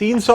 300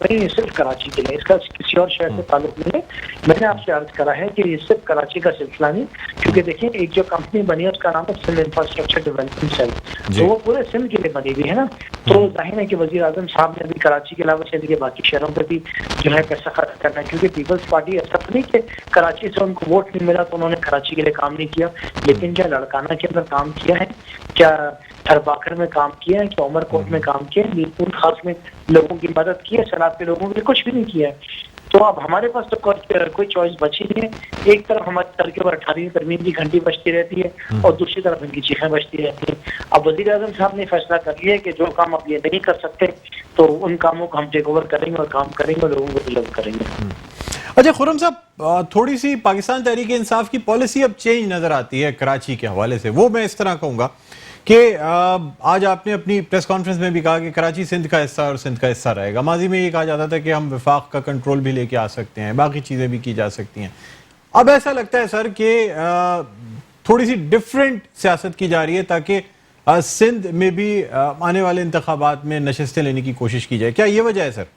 نہیں صرف کراچی کے لیے، اس کا کسی اور شہر سے تعلق نہیں ہے. میں نے آپ سے عرض کرا ہے کہ یہ صرف کراچی کا سلسلہ نہیں، کیونکہ دیکھیں ایک جو کمپنی بنی ہے اس کا نام ہے سندھ انفراسٹرکچر ڈیولپمنٹ سیل، تو وہ پورے سندھ کے لیے بنی ہوئی ہے نا. تو ظاہر ہے کہ وزیر اعظم صاحب نے ابھی کراچی کے علاوہ سندھ کے باقی شہروں پہ بھی جو ہے پیسہ خرچ کرنا ہے، کیونکہ پیپلز پارٹی ایسا نہیں کہ کراچی سے ان کو ووٹ نہیں ملا تو انہوں نے کراچی کے لیے کام نہیں کیا، لیکن کیا لڑکانہ کے اندر کام کیا ہے، کیا تھرباکر میں کام کیا ہے، کیا عمر کوٹ میں کام کیا ہے، میرپور خاص میں لوگوں کی مدد کی ہے، سیلاب کے لوگوں کے کچھ بھی نہیں کیا ہے. تو اب ہمارے پاس تو کوئی چوائس بچی نہیں ہے. ایک طرف ہمارے سر کے اوپر 18ویں ترمیم کی گھنٹی بجتی رہتی ہے اور دوسری طرف ان کی چیخیں بجتی رہتی ہیں. اب وزیر اعظم صاحب نے فیصلہ کر لیا ہے کہ جو کام اب یہ نہیں کر سکتے تو ان کاموں کو ہم ٹیک اوور کریں گے اور کام کریں گے اور لوگوں کو ڈیلیور کریں گے. اچھا خرم صاحب، تھوڑی سی پاکستان تحریک انصاف کی پالیسی اب چینج نظر آتی ہے کراچی کے حوالے سے. وہ میں اس طرح کہوں گا کہ آج آپ نے اپنی پریس کانفرنس میں بھی کہا کہ کراچی سندھ کا حصہ اور سندھ کا حصہ رہے گا. ماضی میں یہ کہا جاتا تھا کہ ہم وفاق کا کنٹرول بھی لے کے آ سکتے ہیں، باقی چیزیں بھی کی جا سکتی ہیں. اب ایسا لگتا ہے سر کہ تھوڑی سی ڈفرینٹ سیاست کی جا رہی ہے تاکہ سندھ میں بھی آنے والے انتخابات میں نشستیں لینے کی کوشش کی جائے. کیا یہ وجہ ہے سر؟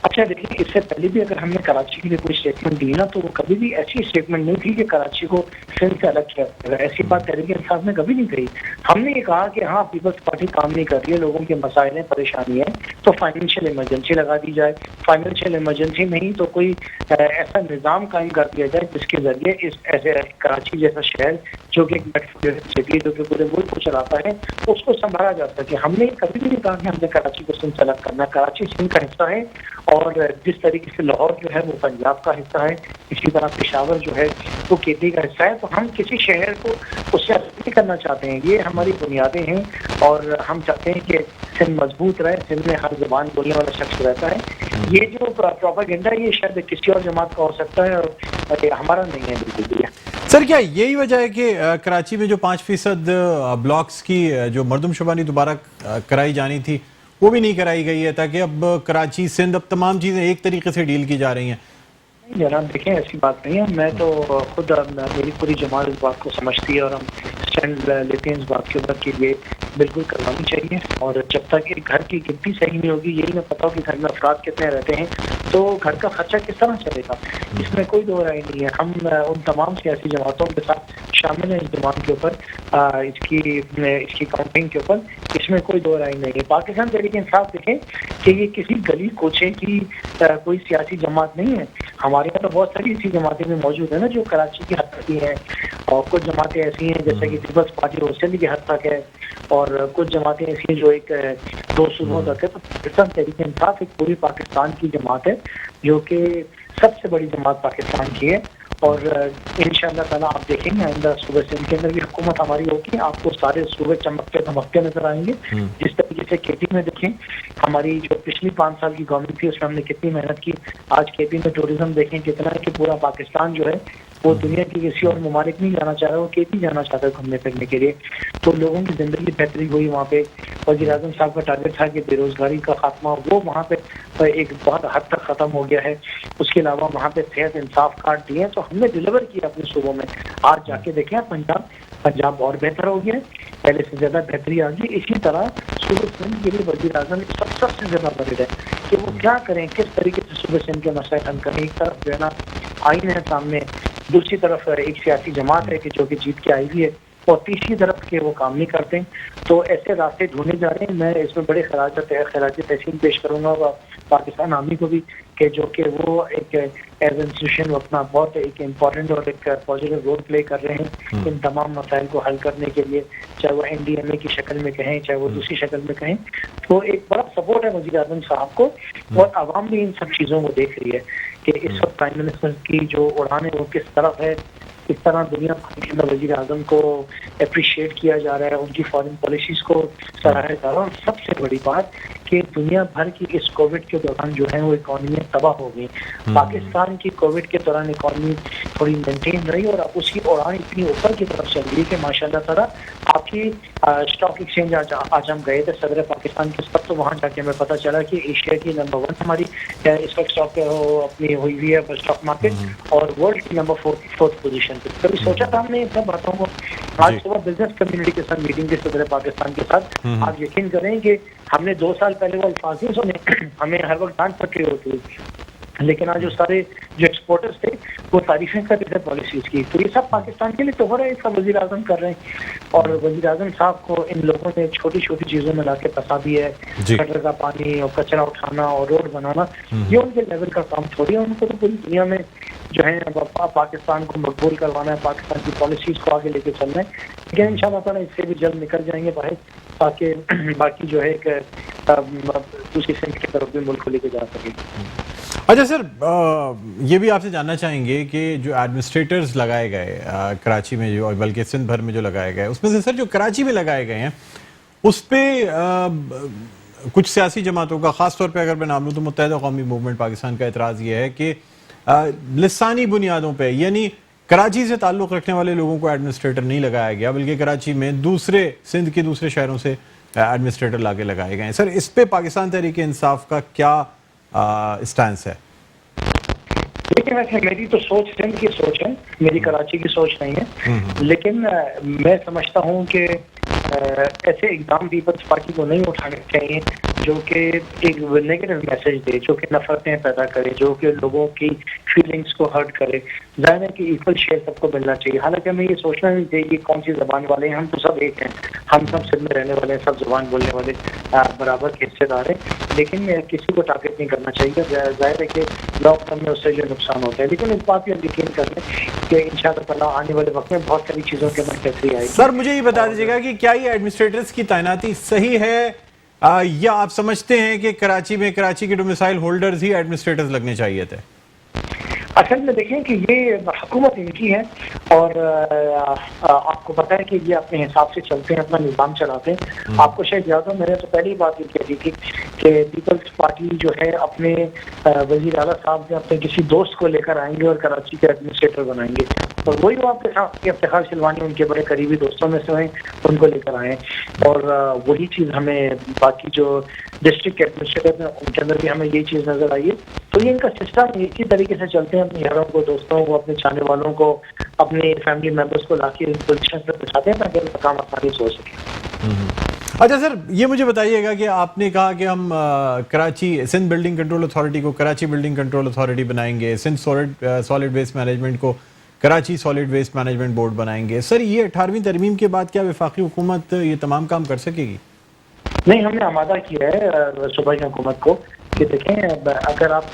اچھا دیکھیے، اس سے پہلے بھی اگر ہم نے کراچی کے لیے کوئی اسٹیٹمنٹ دی نا تو وہ کبھی بھی ایسی اسٹیٹمنٹ نہیں تھی کہ کراچی کو سندھ سے الگ کیا جائے گا. ایسی بات تحریک انصاف نے کبھی نہیں کہی. ہم نے یہ کہا کہ ہاں پیپلز پارٹی کام نہیں کر رہی ہے، لوگوں کے مسائل ہیں، پریشانی ہے، تو فائنینشیل ایمرجنسی لگا دی جائے. فائنینشیل ایمرجنسی نہیں تو کوئی ایسا نظام قائم کر دیا جائے جس کے ذریعے اس ایسے کراچی جیسا شہر جو کہ ایک میٹروپولیٹن سٹی جو کہ پورے ملک کو چلاتا ہے اس کو سنبھالا جا سکے. ہم نے کبھی بھی نہیں کہا کہ ہم نے کراچی کو سندھ سے الگ کرنا. کراچی سندھ کا حصہ ہے اور جس طریقے سے لاہور جو ہے وہ پنجاب کا حصہ ہے، اسی طرح پشاور جو ہے وہ کیپی کا حصہ ہے. تو ہم کسی شہر کو اس سے الگ نہیں کرنا چاہتے ہیں. یہ ہماری بنیادیں ہیں اور ہم چاہتے ہیں کہ سندھ مضبوط رہے، سندھ میں ہر زبان بولنے والا شخص رہتا ہے. یہ جو پروپیگنڈا ہے یہ شاید کسی اور جماعت کا ہو سکتا ہے اور ہمارا نہیں ہے بالکل بھی. سر کیا یہی وجہ ہے کہ کراچی میں جو 5% بلاکس کی جو مردم شماری دوبارہ کرائی جانی تھی وہ بھی نہیں کرائی گئی ہے تاکہ اب کراچی سندھ اب تمام چیزیں ایک طریقے سے ڈیل کی جا رہی ہیں؟ نہیں جناب، دیکھیں ایسی بات نہیں ہے. میں تو خود میری پوری جماعت اس بات کو سمجھتی ہے اور ہم اسٹینڈ لیتے ہیں اس بات کے اوپر کہ یہ بالکل کروانی چاہیے. اور جب تک ایک گھر کی گنتی صحیح نہیں ہوگی، یہی نہ پتا ہو کہ گھر میں افراد کتنے رہتے ہیں، تو گھر کا خرچہ کس طرح چلے گا. اس میں کوئی دو رائے نہیں ہے. ہم ان تمام سیاسی جماعتوں کے ساتھ شامل ہیں اس زبان کے اوپر، اس کی کاؤنٹنگ کے اوپر. اس میں کوئی دو رائے نہیں ہے. پاکستان تحریک انصاف دیکھیں کہ یہ کسی گلی کوچے کی کوئی سیاسی جماعت نہیں ہے. ہمارے یہاں تو بہت ساری ایسی جماعتیں بھی موجود ہیں نا جو کراچی کی حد تک ہی ہیں، اور کچھ جماعتیں ایسی ہیں جیسے کہ پیپلز پارٹی سندھ کی حد تک ہے، اور کچھ جماعتیں ایسی ہیں جو ایک دو صوبوں تک ہے. تو پاکستان تحریک انصاف ایک پوری پاکستان کی جماعت ہے جو کہ سب سے بڑی جماعت پاکستان کی ہے. اور انشاءاللہ تعالیٰ آپ دیکھیں گے آئندہ صوبے سندھ کے اندر بھی حکومت ہماری ہوگی، آپ کو سارے صوبے چمکتے دھمکتے نظر آئیں گے. جس طریقے سے کے پی میں دیکھیں ہماری جو پچھلی 5 سال کی گورنمنٹ تھی اس میں ہم نے کتنی محنت کی. آج کے پی میں ٹوریزم دیکھیں کتنا ہے کہ پورا پاکستان جو ہے وہ دنیا کی کسی اور ممالک نہیں جانا چاہ رہا، وہ کے پی جانا چاہتا ہے گھومنے پھرنے کے لیے. تو لوگوں کی زندگی بہتری ہوئی وہاں پہ. وزیر اعظم صاحب کا ٹارگیٹ تھا کہ بے روزگاری کا خاتمہ وہ وہاں پہ ایک بہت حد تک ختم ہو گیا ہے. اس کے علاوہ وہاں پہ صحت انصاف کارڈ دیے تو ہم نے ڈیلیور کیا اپنے صوبوں میں. آج جا کے دیکھیں پنجاب اور بہتر ہو گیا ہے، پہلے سے زیادہ بہتری آ گئی. اسی طرح صوبے سندھ کے لیے وزیر اعظم سب سے زیادہ ورڈ ہے کہ وہ کیا کریں، کس طریقے سے صوبے سندھ کے مسائل حل کریں. ایک طرف جو ہے نا آئین ہے سامنے، دوسری طرف ایک سیاسی جماعت ہے کہ جو کہ جیت کے آئی ہوئی ہے، اور تیسری طرف کے وہ کام نہیں کرتے. تو ایسے راستے ڈھونڈے جا رہے ہیں. میں اس میں بڑے خراج تحسین پیش کروں گا پاکستان آرمی کو بھی کہ جو کہ وہ ایک ایز انسٹیٹیوشن اپنا بہت ایک امپورٹنٹ اور ایک پازیٹیو رول پلے کر رہے ہیں ان تمام مسائل کو حل کرنے کے لیے، چاہے وہ NDMA کی شکل میں کہیں چاہے وہ دوسری شکل میں کہیں. تو ایک بڑا سپورٹ ہے وزیر اعظم صاحب کو، اور عوام بھی ان سب چیزوں کو دیکھ رہی ہے کہ اس وقت پرائم منسٹر کی جو اڑان ہے وہ کس طرف ہے، کس طرح دنیا کے اندر وزیر اعظم کو اپریشیٹ کیا جا رہا ہے، ان کی فارن پالیسیز کو سراہا جا رہا ہے. اور سب سے بڑی بات کہ دنیا بھر کی اس کووڈ کے دوران جو ہے وہ اکانومی تباہ ہو گئی. پاکستان کی کووڈ کے دوران اکانومی تھوڑی مینٹین رہی اور اب اس کی اڑان اتنی اوپر کی طرف چل رہی ہے کہ ماشاءاللہ تعالیٰ آپ کی اسٹاک ایکسچینج آج ہم گئے تھے صدر پاکستان کے ساتھ، تو وہاں جا کے ہمیں پتہ چلا کہ ایشیا کی نمبر 1 ہماری اس وقت اسٹاک اپنی ہوئی ہوئی ہے اسٹاک مارکیٹ، اور ورلڈ کی نمبر 4 پوزیشن پہ. کبھی سوچا تھا ہم نے ان سب باتوں کو آج صبح بزنس کمیونٹی کے ساتھ میٹنگ کے صدر پاکستان کے ساتھ آپ یقین کریں کہ ہم نے 2 سال پہلے وہ الفاظ نہیں سنے، ہمیں ہر وقت ڈانٹ پٹ رہی ہوتی ہے، لیکن آج جو سارے جو ایکسپورٹرز تھے وہ تعریفیں کر رہے تھے پالیسیز کی. تو یہ سب پاکستان کے لیے تو ہو رہا ہے، اس کا وزیر اعظم کر رہے ہیں، اور وزیر اعظم صاحب کو ان لوگوں نے چھوٹی چھوٹی چیزوں میں لا کے پھنسا دیا ہے. گٹر کا پانی اور کچرا اٹھانا اور روڈ بنانا یہ ان کے لیول کا کام تھوڑی ہے. ان کو تو پوری دنیا میں جو ہے پاکستان کو مقبول کروانا ہے، پاکستان کی پالیسیز کو آگے لے کے چلنا ہے. لیکن ان شاء اللہ تعالیٰ اس سے بھی جلد نکل جائیں گے باہر، تاکہ باقی جو ہے ایک دوسری سمت کی طرف بھی ملک کو لے کے جا سکے. اچھا سر، یہ بھی آپ سے جاننا چاہیں گے کہ جو ایڈمنسٹریٹرز لگائے گئے کراچی میں، جو بلکہ سندھ بھر میں جو لگائے گئے، اس میں سے سر جو کراچی میں لگائے گئے ہیں اس پہ کچھ سیاسی جماعتوں کا، خاص طور پہ اگر میں نام لوں تو متحدہ قومی موومنٹ پاکستان کا اعتراض یہ ہے کہ لسانی بنیادوں پہ، یعنی کراچی سے تعلق رکھنے والے لوگوں کو ایڈمنسٹریٹر نہیں لگایا گیا، بلکہ کراچی میں دوسرے سندھ کے دوسرے شہروں سے ایڈمنسٹریٹر لا کے لگائے گئے ہیں. سر اس پہ پاکستان تحریک انصاف کا کیا اسٹانس ہے؟ لیکن ویسے میری تو سوچ سندھ کی سوچ ہے، میری کراچی کی سوچ نہیں ہے. لیکن میں سمجھتا ہوں کہ ایسے اقدام پیپلز پارٹی کو نہیں اٹھانے چاہیے جو کہ ایک نیگیٹو میسج دے، جو کہ نفرتیں پیدا کرے، جو کہ لوگوں کی فیلنگس کو ہرٹ کرے. ظاہر ہے کہ ایکول شیئر سب کو ملنا چاہیے. حالانکہ ہمیں یہ سوچنا نہیں چاہیے کہ کون سی زبان والے ہیں، ہم تو سب ایک ہیں، ہم سب سندھ میں رہنے والے ہیں، سب زبان بولنے والے برابر کے حصے دار ہیں. لیکن کسی کو ٹارگیٹ نہیں کرنا چاہیے. ظاہر ہے کہ لانگ ٹرم میں اس سے جو نقصان ہوتا ہے، لیکن اس بات پہ ہم یقین کر لیں کہ ان شاء اللہ تعالیٰ آنے والے وقت میں بہت ساری چیزوں کے اندر بہتری آئے گی. سر مجھے یہ بتا دیجیے گا کہ کیا یہ ایڈمنسٹریٹرز کی تعیناتی صحیح ہے، یا آپ سمجھتے ہیں کہ کراچی کے ڈومیسائل ہولڈرز ہی ایڈمنسٹریٹرز لگنے چاہیے تھے؟ اصل میں دیکھیں کہ یہ حکومت ان کی ہے، اور آپ کو پتہ ہے کہ یہ اپنے حساب سے چلتے ہیں، اپنا نظام چلاتے ہیں. آپ کو شاید یاد ہو، میں نے تو پہلی بات یہ کہی تھی کہ پیپلز پارٹی جو ہے اپنے وزیر اعلیٰ صاحب نے اپنے کسی دوست کو لے کر آئیں گے اور کراچی کے ایڈمنسٹریٹر بنائیں گے، اور وہی وہ آپ کے ساتھ افتخار شلوانی ان کے بڑے قریبی دوستوں میں سے ہیں، ان کو لے کر آئے. اور وہی چیز ہمیں باقی جو ڈسٹرکٹ ایڈمنسٹریٹر ہیں ان کے اندر بھی ہمیں یہی چیز نظر آئی ہے. تو یہ ان کا سسٹم اسی طریقے سے چلتے ہیں، اپنے یاروں کو، دوستوں کو، اپنے چاہنے والوں کو، اپنے فیملی ممبرس کو لا کے پوزیشن پہ پہنچاتے ہیں تاکہ ان کا کام آسانی سے ہو سکے. اچھا سر، یہ مجھے بتائیے گا کہ آپ نے کہا کہ ہم Karachi Sindh building control authority کو کراچی بلڈنگ کنٹرول اتھارٹی بنائیں گے، سندھ سالڈ ویسٹ مینجمنٹ کو Karachi solid waste management board بنائیں گے. سر یہ 18ویں ترمیم کے بعد کیا وفاقی حکومت یہ تمام کام کر سکے گی؟ نہیں، ہم نے آمادہ کیا ہے صوبائی حکومت کو کہ دیکھیں اگر آپ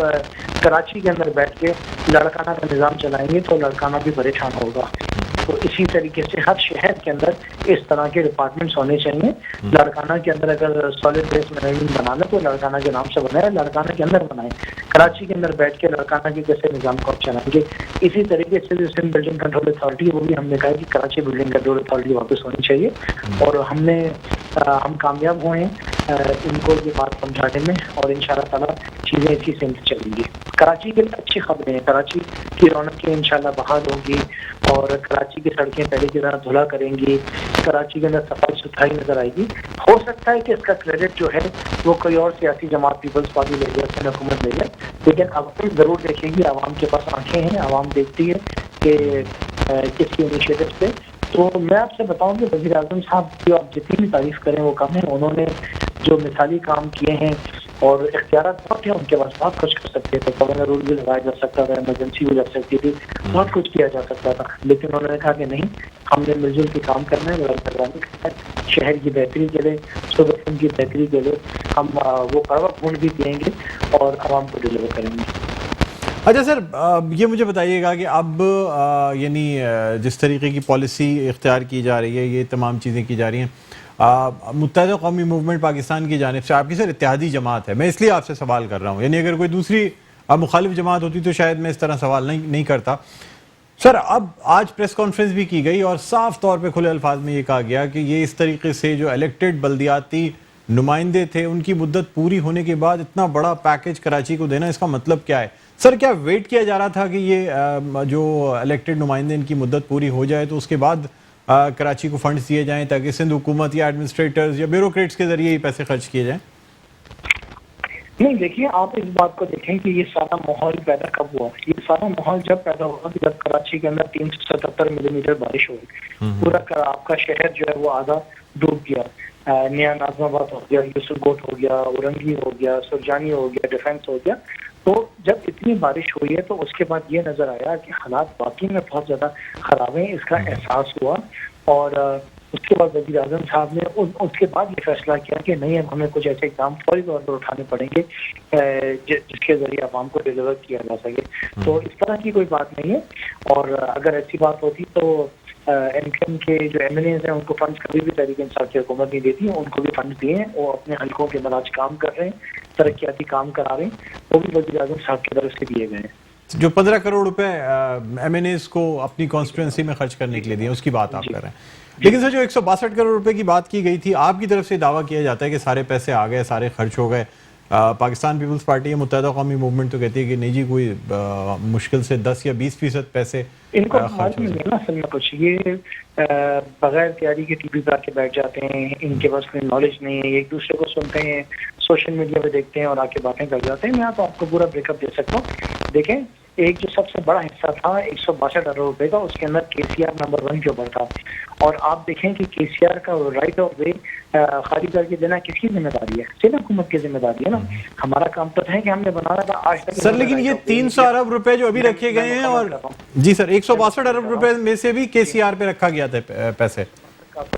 کراچی کے اندر بیٹھ کے لڑکانہ کا نظام چلائیں گے تو لڑکانہ بھی پریشان ہوگا. تو اسی طریقے سے ہر شہر کے اندر اس طرح کے ڈپارٹمنٹس ہونے چاہیے. لڑکانہ کے اندر اگر سالڈ ویسٹ مینجمنٹ بنانا تو لڑکانہ کے نام سے بنائے، لڑکانہ کے اندر بنائیں. کراچی کے اندر بیٹھ کے لڑکانہ کے کیسے نظام کو چلائیں گے. اسی طریقے سے جو سندھ بلڈنگ کنٹرول اتھارٹی وہ بھی ہم نے کہا کہ کراچی بلڈنگ کنٹرول اتھارٹی واپس ہونی چاہیے. اور ہم کامیاب ہوئے ہیں ان کو یہ بات سمجھانے میں، اور ان شاء اللہ تعالیٰ چیزیں اسی سمت چلیں گی. کراچی کے لیے اچھی خبریں ہیں، کراچی کی رونقیں انشاءاللہ بحال ہوگی، اور کراچی کی سڑکیں پہلے کی طرح دھلا کریں گی، کراچی کے اندر صفائی ستھرائی نظر آئے گی. ہو سکتا ہے کہ اس کا کریڈٹ جو ہے وہ کوئی اور سیاسی جماعت پیپلز پارٹی لے جائے، اپنے حکومت لے جائے، لیکن عوام ضرور دیکھے گی. عوام کے پاس آنکھیں ہیں، عوام دیکھتی ہے کہ کس کی انیشیٹو پہ. تو میں آپ سے بتاؤں کہ وزیر اعظم صاحب کی آپ جتنی بھی تعریف کریں وہ کم ہے. انہوں نے جو مثالی کام کیے ہیں اور اختیارات بہت ہیں ان کے پاس، بہت کچھ کر سکتے تھے. گورنر رول بھی لگایا جا سکتا تھا، ایمرجنسی بھی لگ سکتی تھی، بہت کچھ کیا جا سکتا تھا. لیکن انہوں نے کہا کہ نہیں، ہم نے مل جل کے کام کرنا ہے، لڑائی کروانے کرنا ہے، شہر کی بہتری کے لیے، صوبے کی بہتری کے لیے ہم وہ کڑوا خون بھی پئیں گے اور عوام کو ڈلیور کریں گے. اچھا سر، یہ مجھے بتائیے گا کہ اب یعنی جس طریقے کی پالیسی اختیار کی جا رہی ہے، یہ تمام چیزیں کی جا رہی ہیں، متحدہ قومی موومنٹ پاکستان کی جانب سے آپ کی سر اتحادی جماعت ہے، میں اس لیے آپ سے سوال کر رہا ہوں، یعنی اگر کوئی دوسری مخالف جماعت ہوتی تو شاید میں اس طرح سوال نہیں کرتا. سر اب آج پریس کانفرنس بھی کی گئی اور صاف طور پہ کھلے الفاظ میں یہ کہا گیا کہ یہ اس طریقے سے جو الیکٹڈ بلدیاتی نمائندے تھے ان کی مدت پوری ہونے کے بعد اتنا بڑا پیکج کراچی کو دینا، اس کا مطلب کیا ہے؟ سر کیا ویٹ کیا جا رہا تھا کہ یہ جو الیکٹڈ نمائندے ان کی مدت پوری ہو جائے تو اس کے بعد کراچی کو فنڈز دیے جائیں تاکہ سندھ حکومت یا ایڈمنسٹریٹرز یا بیوروکریٹس کے ذریعے ہی پیسے خرچ کیے جائیں؟ نہیں دیکھیے آپ اس بات کو دیکھیں کہ یہ سارا ماحول پیدا کب ہوا. یہ سارا ماحول جب پیدا ہوا کہ جب کراچی کے اندر 377 ملی میٹر بارش ہوئی. پورا آپ کا شہر جو ہے وہ آدھا ڈوب گیا. نیا ناظم آباد ہو گیا, یوسف گوٹ ہو گیا, اورنگی ہو گیا, سرجانی ہو گیا, ڈیفینس ہو گیا. تو جب اتنی بارش ہوئی ہے تو اس کے بعد یہ نظر آیا کہ حالات واقعی میں بہت زیادہ خراب ہیں. اس کا احساس ہوا اور اس کے بعد وزیر اعظم صاحب نے اس کے بعد یہ فیصلہ کیا کہ نہیں اب ہمیں کچھ ایسے اقدام فوری طور پر اٹھانے پڑیں گے جس کے ذریعے عوام کو ڈیلیور کیا جا سکے. تو اس طرح کی کوئی بات نہیں ہے. اور اگر ایسی بات ہوتی تو ایم کیو ایم کے جو ایم ایل اے ہیں ان کو فنڈ کبھی بھی تحریک انصاف کی حکومت نہیں دیتی. ان کو بھی فنڈ دیے ہیں, وہ اپنے حلقوں کے اندر آج کام کر رہے ہیں, ترقیاتی کام کرا رہے ہیں, وہ بھی وزیر اعظم صاحب کی طرف سے دیے گئے ہیں. جو 15 کروڑ روپے ایم این ایز کو اپنی کانسٹیٹوئنسی میں خرچ کرنے کے لیے دیے اس کی بات آپ کر رہے ہیں, لیکن سر جو 162 کروڑ روپے کی بات کی گئی تھی آپ کی طرف سے دعویٰ کیا جاتا ہے کہ سارے پیسے آ گئے, سارے خرچ ہو گئے. پاکستان پیپلز پارٹی یا متحدہ قومی موومنٹ تو کہتی ہے کہ نہیں جی کوئی مشکل سے 10 یا 20% پیسے ان کو معلوم نہیں ہے نا اصل میں کچھ. یہ بغیر تیاری کے ٹی وی پہ آ کے بیٹھ جاتے ہیں, ان کے پاس کوئی نالج نہیں ہے, ایک دوسرے کو سنتے ہیں, سوشل میڈیا پہ دیکھتے ہیں اور آ کے باتیں کر جاتے ہیں. میں آپ کو پورا بریک اپ دے سکتا ہوں. دیکھیں ایک جو سب سے بڑا حصہ تھا 162 ارب روپے کا, اس کے اندر کے سی آر نمبر 1 کے اوپر تھا. اور آپ دیکھیں کہ کے سی آر کا رائٹ آف وے خالی کر کے دینا کس کی ذمہ داری ہے؟ صرف حکومت کی ذمہ داری ہے نا. ہمارا کام تو ہے کہ ہم نے بنانا تھا آج تک. سر لیکن یہ 300 ارب روپے جو ابھی رکھے گئے ہیں, اور جی سر 162 ارب روپے میں سے بھی کے سی آر پہ رکھا گیا تھا پیسے.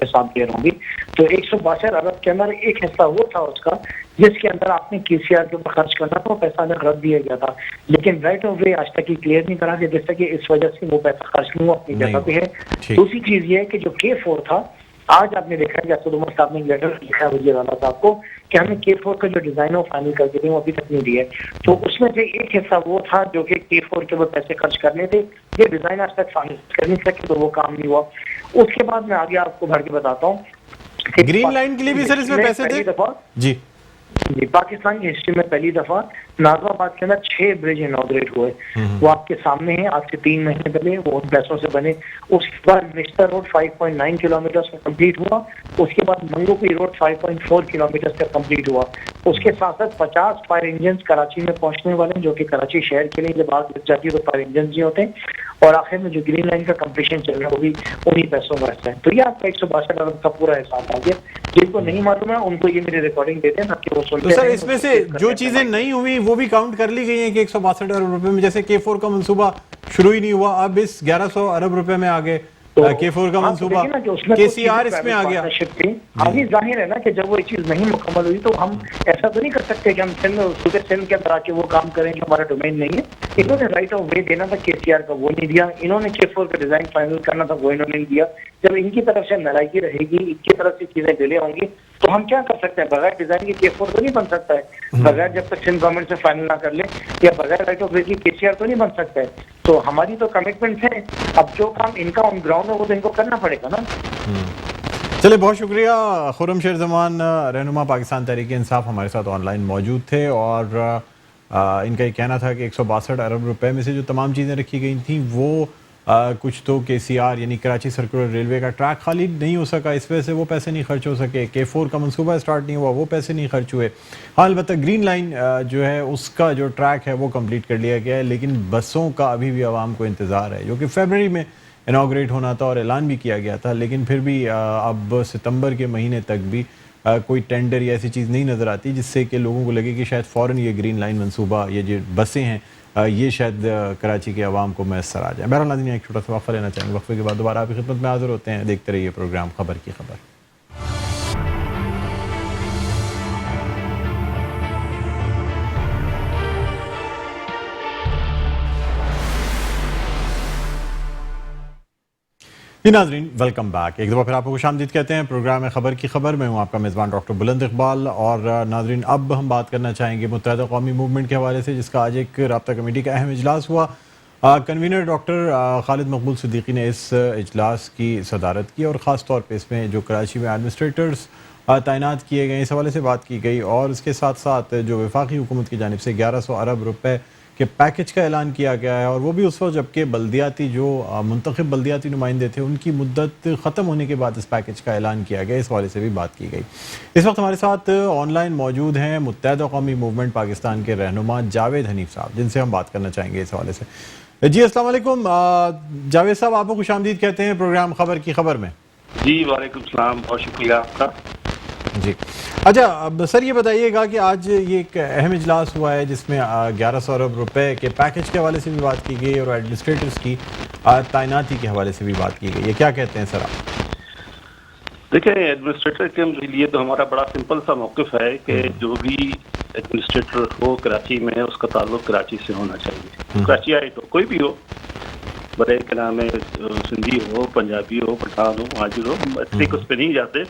حساب دے رہا ہوں گی تو 162 ارب کے اندر ایک حصہ وہ تھا اس کا جس کے اندر آپ نے کے سی آر کے اوپر خرچ کرنا تھا, وہ پیسہ الگ رکھ دیا گیا تھا. لیکن رائٹ آف وے آج تک یہ کلیئر نہیں کرا کہ جیسا کہ اس وجہ سے وہ پیسہ خرچ نہیں ہوا, اپنی جگہ پہ ہے. دوسری چیز یہ ہے کہ جو K4 تھا, آج آپ نے دیکھا کہ اسد عمر صاحب نے لیٹر لکھا وزیر اعلیٰ صاحب کو کہ ہمیں K4 کا جو ڈیزائن ہے وہ فائنل کر کے دیں, وہ ابھی تک نہیں دیا ہے. تو اس میں سے ایک حصہ وہ تھا جو کہ K4 کے اوپر پیسے خرچ کرنے تھے, یہ ڈیزائن آج تک فائنل کر نہیں سکے تو وہ کام نہیں ہوا. اس کے بعد میں آگے آپ کو بھر کے بتاتا ہوں. گرین لائن کے لیے بھی سر اس میں پیسے تھے جی. پاکستان کی ہسٹری میں پہلی دفعہ ناظم آباد کے اندر 6 برج انوگریٹ ہوئے. وہ آپ کے سامنے ہیں, آج سے 3 مہینے پہلے وہ ان پیسوں سے بنے. اس کے بعد مشتر روڈ 5.9 کلومیٹر سے کمپلیٹ ہوا. اس کے بعد منگوپی روڈ 5.4 کلومیٹر سے کمپلیٹ ہوا. اس کے ساتھ ساتھ 50 فائر انجنز کراچی میں پہنچنے والے ہیں, جو کہ کراچی شہر کے لیے جب آگ لگ جاتی ہے تو فائر انجنز ہی ہوتے ہیں. اور آخر میں جو گرین لائن کا کمپلیشن چل رہا ہے وہ بھی انہی پیسوں کا حصہ ہے. تو یہ آپ کا 162 ارب کا پورا حساب آ گیا. جن کو نہیں معلوم ہے ان کو یہ میری ریکارڈنگ دیتے ہیں تاکہ وہ سنتے ہیں. تو سر اس میں سے جو چیزیں نہیں ہوئی وہ بھی کاؤنٹ کر لی گئی ہیں کہ 162 ارب روپے میں, جیسے K4 کا منصوبہ شروع ہی نہیں ہوا, اب اس 1100 ارب روپے میں آگے K4 کا منصوبہ, کے سی آر اس میں آ گیا. ابھی ظاہر ہے نا کہ جب وہ چیز نہیں مکمل ہوئی تو ہم ایسا تو نہیں کر سکتے کہ ہم صوبے سندھ کے اندر آ کے وہ کام کریں جو ہمارا ڈومین نہیں ہے. انہوں نے رائٹ آف وے دینا تھا کے سی آر کا, وہ نہیں دیا. انہوں نے K4 کا ڈیزائن فائنل کرنا تھا, وہ انہوں نے نہیں دیا. جب ان کی طرف سے نالائکی رہے گی, ان کی طرف سے چیزیں ڈیلے ہوں گی تو ہم کیا کر سکتے ہیں؟ بغیر ڈیزائن کی K4 تو نہیں بن سکتا ہے, بغیر جب تک سندھ گورنمنٹ سے فائنل نہ کر لے, یا بغیر رائٹ آف وے کی کے سی آر تو نہیں بن سکتا ہے. تو ہماری تو کمٹمنٹ ہے, اب جو کام ان کا آن گراؤنڈ ہے وہ تو ان کو کرنا پڑے گا نا. چلے بہت شکریہ. خرم شیر زمان رہنما پاکستان تحریک انصاف ہمارے ساتھ آن لائن موجود تھے, اور ان کا یہ کہنا تھا کہ 162 ارب روپے میں سے جو تمام چیزیں رکھی گئی تھیں وہ کچھ تو کے سی آر یعنی کراچی سرکولر ریلوے کا ٹریک خالی نہیں ہو سکا, اس وجہ سے وہ پیسے نہیں خرچ ہو سکے. K4 کا منصوبہ اسٹارٹ نہیں ہوا, وہ پیسے نہیں خرچ ہوئے. ہاں البتہ گرین لائن جو ہے اس کا جو ٹریک ہے وہ کمپلیٹ کر لیا گیا ہے, لیکن بسوں کا ابھی بھی عوام کو انتظار ہے, جو کہ فیبرری میں انوگریٹ ہونا تھا اور اعلان بھی کیا گیا تھا. لیکن پھر بھی اب ستمبر کے مہینے تک بھی کوئی ٹینڈر یا ایسی چیز نہیں نظر آتی جس سے کہ لوگوں کو لگے کہ شاید فوراً یہ گرین لائن منصوبہ, یہ جو بسیں ہیں یہ شاید کراچی کے عوام کو میسر آ جائیں. بہرحال ناظرین ایک چھوٹا سا وقفہ لینا چاہیں گے, وقفے کے بعد دوبارہ آپ کی خدمت میں حاضر ہوتے ہیں. دیکھتے رہیے پروگرام خبر کی خبر. جی ناظرین ویلکم بیک. ایک دفعہ پھر آپ کو خوش آمدید کہتے ہیں. پروگرام ہے خبر کی خبر, میں ہوں آپ کا میزبان ڈاکٹر بلند اقبال. اور ناظرین اب ہم بات کرنا چاہیں گے متحدہ قومی موومنٹ کے حوالے سے, جس کا آج ایک رابطہ کمیٹی کا اہم اجلاس ہوا. کنوینر ڈاکٹر خالد مقبول صدیقی نے اس اجلاس کی صدارت کی, اور خاص طور پہ اس میں جو کراچی میں ایڈمنسٹریٹرز تعینات کیے گئے اس حوالے سے بات کی گئی. اور اس کے ساتھ ساتھ جو وفاقی حکومت کی جانب سے 1100 ارب روپے کہ پیکج کا اعلان کیا گیا ہے، اور وہ بھی اس وقت جبکہ بلدیاتی جو منتخب بلدیاتی نمائندے تھے ان کی مدت ختم ہونے کے بعد اس پیکج کا اعلان کیا گیا. اس حوالے سے بھی بات کی گئی. اس وقت ہمارے ساتھ آن لائن موجود ہیں متحدہ قومی موومنٹ پاکستان کے رہنما جاوید حنیف صاحب، جن سے ہم بات کرنا چاہیں گے اس حوالے سے. جی السلام علیکم جاوید صاحب، آپ کو خوش آمدید کہتے ہیں پروگرام خبر کی خبر میں. جی وعلیکم السلام، بہت شکریہ آپ کا. جی اچھا، اب سر یہ بتائیے گا کہ آج یہ ایک اہم اجلاس ہوا ہے جس میں 1100 ارب روپے کے پیکج کے حوالے سے بھی بات کی گئی اور ایڈمنسٹریٹرز کی تعیناتی کے حوالے سے بھی بات کی گئی ہے. کیا کہتے ہیں سر آپ؟ دیکھیں، ایڈمنسٹریٹر کے لیے تو ہمارا بڑا سمپل سا موقف ہے کہ جو بھی ایڈمنسٹریٹر ہو کراچی میں اس کا تعلق کراچی سے ہونا چاہیے. کراچی آئی تو کوئی بھی ہو، بڑے کے نام ہے سندھی ہو، پنجابی ہو، پٹھان ہو، مہاجر ہو، اتنے اس پہ نہیں جاتے.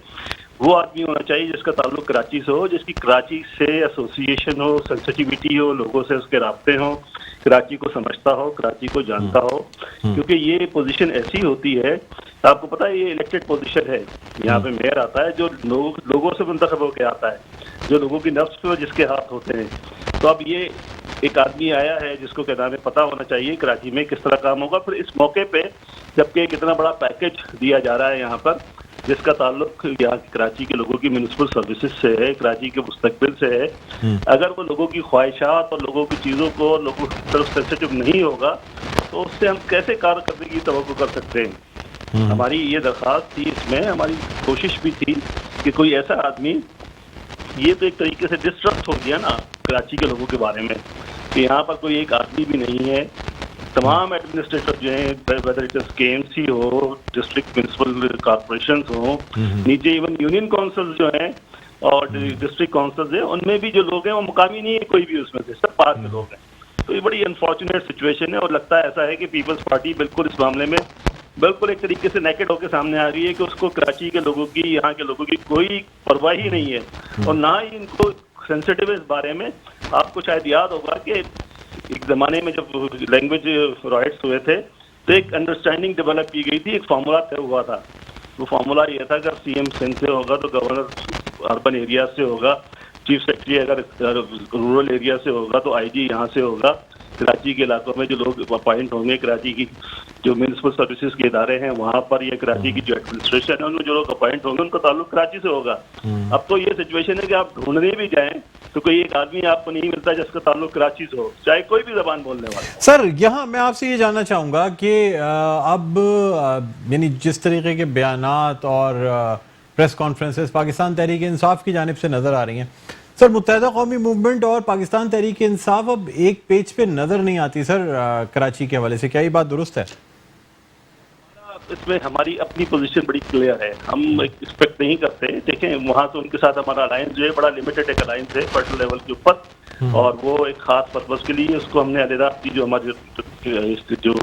وہ آدمی ہونا چاہیے جس کا تعلق کراچی سے ہو، جس کی کراچی سے ایسوسیشن ہو، سینسٹیوٹی ہو، لوگوں سے اس کے رابطے ہوں، کراچی کو سمجھتا ہو، کراچی کو جانتا ہو. کیونکہ یہ پوزیشن ایسی ہوتی ہے، آپ کو پتا ہے یہ الیکٹڈ پوزیشن ہے. یہاں پہ میئر آتا ہے جو لوگوں سے منتخب ہو کے آتا ہے، جو لوگوں کی نفس پہ جس کے ہاتھ ہوتے ہیں. تو اب یہ ایک آدمی آیا ہے جس کو کیا نام ہے پتہ ہونا چاہیے کراچی میں کس طرح کام ہوگا. پھر اس موقع پہ جبکہ ایک اتنا بڑا پیکج دیا جا رہا ہے یہاں پر جس کا تعلق یہاں کراچی کے لوگوں کی میونسپل سروسز سے ہے، کراچی کے مستقبل سے ہے. اگر وہ لوگوں کی خواہشات اور لوگوں کی چیزوں کو لوگوں کی طرف سینسیٹیو نہیں ہوگا تو اس سے ہم کیسے کارکردگی کی توقع کر سکتے ہیں. ہماری یہ درخواست تھی، اس میں ہماری کوشش بھی تھی کہ کوئی ایسا آدمی، یہ تو ایک طریقے سے ڈسٹرسٹ ہو گیا نا کراچی کے لوگوں کے بارے میں کہ یہاں پر کوئی ایک آدمی بھی نہیں ہے. تمام ایڈمنسٹریٹر جو ہیں، ویدر اٹ از کے ایم سی ہو، ڈسٹرکٹ میونسپل کارپوریشنز ہوں، نیچے ایون یونین کونسلز جو ہیں اور ڈسٹرکٹ کونسلز ہیں، ان میں بھی جو لوگ ہیں وہ مقامی نہیں ہے کوئی بھی، اس میں سے سب باہر کے لوگ ہیں. تو یہ بڑی انفارچونیٹ سچویشن ہے اور لگتا ہے ایسا ہے کہ پیپلز پارٹی بالکل اس معاملے میں بالکل ایک طریقے سے نیکڈ ہو کے سامنے آ رہی ہے کہ اس کو کراچی کے لوگوں کی، یہاں کے لوگوں کی کوئی پرواہ ہی نہیں ہے اور نہ ہی ان کو سینسیٹیو اس بارے میں. آپ کو شاید یاد ہوگا کہ ایک زمانے میں جب لینگویج رائٹس ہوئے تھے تو ایک انڈرسٹینڈنگ ڈیولپ کی گئی تھی، ایک فارمولا طے ہوا تھا. وہ فارمولا یہ تھا کہ سی ایم سندھ سے ہوگا تو گورنر اربن ایریا سے ہوگا، چیف سیکرٹری اگر رورل ایریا سے ہوگا تو آئی جی یہاں سے ہوگا. کراچی کے علاقوں میں جو لوگ اپائنٹ ہوں گے، کراچی کی جو میونسپل سروسز کے ادارے ہیں وہاں پر، یا کراچی کی جو ایڈمنسٹریشن ہے ان میں جو لوگ اپائنٹ ہوں گے ان کا تعلق کراچی سے ہوگا. اب تو یہ سچویشن ہے کہ آپ ڈھونڈنے بھی جائیں تو کوئی ایک آدمی آپ کو نہیں ملتا جس کا تعلق کراچی سے ہو، چاہے کوئی بھی زبان بولنے والا. سر یہاں میں آپ سے یہ جاننا چاہوں گا کہ اب یعنی جس طریقے کے بیانات اور پریس کانفرنسز پاکستان تحریک انصاف کی جانب سے نظر آ رہی ہیں، سر متحدہ قومی موومنٹ اور پاکستان تحریک انصاف اب ایک پیج پہ نظر نہیں آتی سر کراچی کے حوالے سے. کیا یہ بات درست ہے؟ اس میں ہماری اپنی پوزیشن بڑی کلیئر ہے، ہم ایکسپیکٹ نہیں کرتے. دیکھیں وہاں سے ان کے ساتھ ہمارا الائنس جو ہے بڑا لمیٹڈ ایک الائنس ہے پرسنل لیول کے اوپر، اور وہ ایک خاص پرپز کے لیے اس کو ہم نے علیحدہ کی جو ہماری جو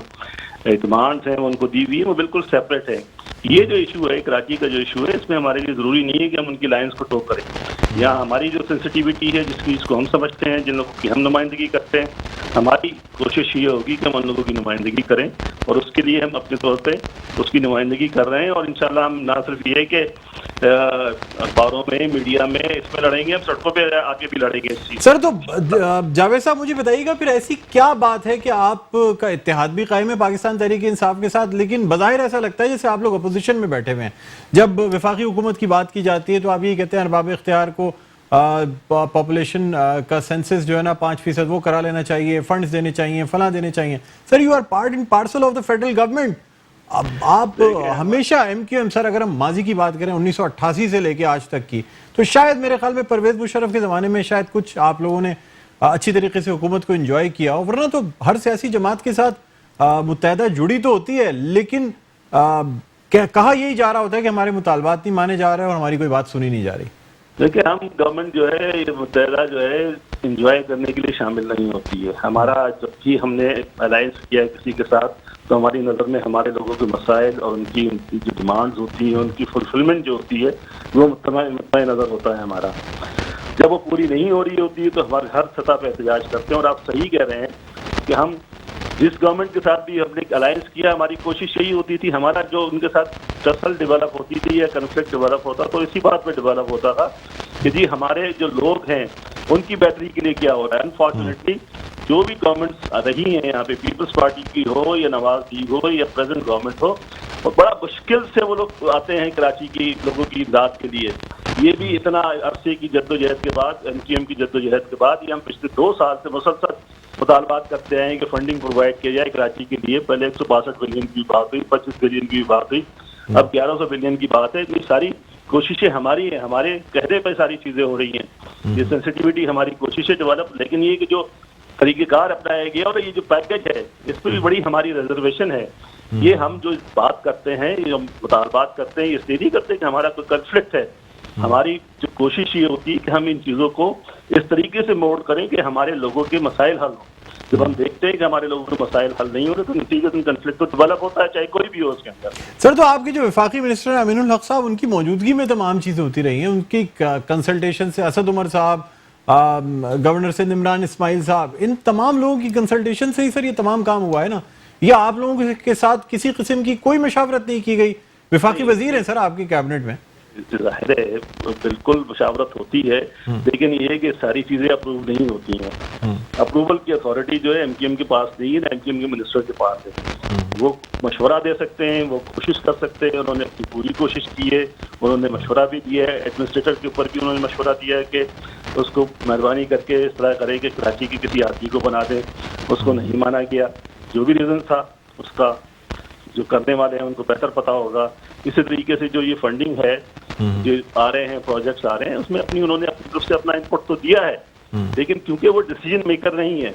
ڈیمانڈس ہیں ان کو دی ہوئی ہے وہ بالکل سیپریٹ ہے. یہ جو ایشو ہے کراچی کا جو ایشو ہے اس میں ہمارے لیے ضروری نہیں ہے کہ ہم ان کی لائنس کو ٹوک کریں. یہاں ہماری جو سینسٹیوٹی ہے جس کو ہم سمجھتے ہیں، جن لوگوں کی ہم نمائندگی کرتے ہیں، ہماری کوشش یہ ہوگی کہ ہم ان لوگوں کی نمائندگی کریں اور اس کے لیے ہم اپنے طور پہ اس کی نمائندگی کر رہے ہیں. اور انشاءاللہ ہم نہ صرف یہ کہ اخباروں میں، میڈیا میں اس میں لڑیں گے، ہم سڑکوں پہ آگے بھی لڑیں گے اس چیز. سر تو جاوید صاحب مجھے بتائیے گا پھر ایسی کیا بات ہے کہ آپ کا اتحاد بھی قائم ہے پاکستان تحریک انصاف کے ساتھ، لیکن بظاہر ایسا لگتا ہے جیسے آپ لوگ اپوزیشن میں بیٹھے ہوئے ہیں. جب وفاقی حکومت کی بات کی جاتی ہے تو آپ یہ کہتے ہیں ارباب اختیار کو پاپولیشن کا سینسس جو ہے نا 5% وہ کرا لینا چاہیے، فنڈز دینے چاہیے، فلاں دینے چاہیے. Sir you are part and parcel of the federal government. اب آپ ہمیشہ ایم کیو ایم، سر اگر ہم ماضی کی بات کریں 1988 سے لے کے آج تک کی، تو شاید میرے خیال میں پرویز مشرف کے زمانے میں شاید کچھ آپ لوگوں نے اچھی طریقے سے حکومت کو انجوائے کیا ہو، ورنہ تو ہر سیاسی جماعت کے ساتھ متحدہ جڑی تو ہوتی ہے، لیکن کہا یہی جا رہا ہوتا ہے کہ ہمارے مطالبات نہیں مانے جا رہے اور ہماری کوئی بات سنی نہیں جا رہی. دیکھیں ہم گورنمنٹ جو ہے یہ متحدہ جو ہے انجوائے کرنے کے لیے شامل نہیں ہوتی ہے. ہمارا جب بھی ہم نے الائنس کیا ہے کسی کے ساتھ تو ہماری نظر میں ہمارے لوگوں کے مسائل اور ان کی جو ڈیمانڈز ہوتی ہیں ان کی فلفلمنٹ جو ہوتی ہے وہ مطمع نظر ہوتا ہے ہمارا. جب وہ پوری نہیں ہو رہی ہوتی ہے تو ہمارے ہر سطح پہ احتجاج کرتے ہیں. اور آپ صحیح کہہ رہے ہیں کہ ہم جس گورنمنٹ کے ساتھ بھی ہم نے الائنس کیا ہماری کوشش یہی ہوتی تھی، ہمارا جو ان کے ساتھ ٹسل ڈیولپ ہوتی تھی یا کنفلکٹ ڈیولپ ہوتا تو اسی بات پہ ڈیولپ ہوتا تھا کہ جی ہمارے جو لوگ ہیں ان کی بہتری کے لیے کیا ہو رہا ہے. انفارچونیٹلی جو بھی گورنمنٹس رہی ہیں یہاں پہ پیپلز پارٹی کی ہو یا نواز لیگ ہو یا پریزنٹ گورنمنٹ ہو، اور بڑا مشکل سے وہ لوگ آتے ہیں کراچی کی لوگوں کی امداد کے لیے. یہ بھی اتنا عرصے کی جدوجہد کے بعد، ایم کیو ایم کی جدوجہد کے بعد، یہ ہم پچھلے 2 سال سے مسلسل مطالبات کرتے ہیں کہ فنڈنگ پرووائڈ کیا جائے کراچی کے لیے. پہلے 162 بلین کی بات ہوئی، 25 بلین کی بات ہوئی، اب 1100 بلین کی بات ہے. اتنی ساری کوششیں ہماری ہیں، ہمارے کہنے پہ ساری چیزیں ہو رہی ہیں. یہ سینسٹیوٹی ہماری کوششیں ڈیولپ، لیکن یہ کہ جو طریقہ کار اپنایا گیا اور یہ جو پیکج ہے اس پہ بھی بڑی ہماری ریزرویشن ہے. یہ ہم جو بات کرتے ہیں، یہ ہم مطالبات کرتے ہیں، یہ اس لیے نہیں کرتے کہ ہمارا کوئی کنفلکٹ ہے. ہماری جو کوشش یہ ہوتی ہے کہ ہم ان چیزوں کو اس طریقے سے موڈ کریں کہ ہمارے لوگوں کے مسائل حل ہوں. جب ہم دیکھتے ہیں کہ ہمارے لوگوں کے مسائل حل نہیں ہو رہے تو نتیجتاً کنفلکٹ تو ڈیولپ ہوتا ہے، چاہے کوئی بھی ہو اس کے اندر. سر تو آپ کے جو وفاقی منسٹر امین الحق صاحب، ان کی موجودگی میں تمام چیزیں ہوتی رہی ہیں، ان کی کنسلٹیشن سے اسد عمر صاحب، گورنر سندھ عمران اسماعیل صاحب، ان تمام لوگوں کی کنسلٹیشن سے ہی سر یہ تمام کام ہوا ہے نا؟ یا آپ لوگوں کے ساتھ کسی قسم کی کوئی مشاورت نہیں کی گئی؟ وفاقی وزیر ہیں سر آپ کی کیبنٹ میں. ظاہر ہے بالکل مشاورت ہوتی ہے، لیکن یہ ہے کہ ساری چیزیں اپروو نہیں ہوتی ہیں. اپروول کی اتھارٹی جو ہے ایم کیو ایم کے پاس نہیں ہے، ایم کیو ایم کے منسٹر کے پاس ہے. وہ مشورہ دے سکتے ہیں، وہ کوشش کر سکتے ہیں. انہوں نے اپنی پوری کوشش کی ہے، انہوں نے مشورہ بھی دیا ہے. ایڈمنسٹریٹر کے اوپر بھی انہوں نے مشورہ دیا ہے کہ اس کو مہربانی کر کے اس طرح کرے کہ کراچی کی کسی آدمی کو بنا دے. اس کو نہیں مانا گیا، جو بھی ریزن تھا اس کا جو کرنے والے ہیں ان کو بہتر پتا ہوگا. اسی طریقے سے جو یہ فنڈنگ ہے، جو آ رہے ہیں پروجیکٹس آ رہے ہیں، اس میں انہوں نے اپنی طرف سے اپنا انپٹ تو دیا ہے، لیکن کیونکہ وہ ڈیسیجن میکر نہیں ہے،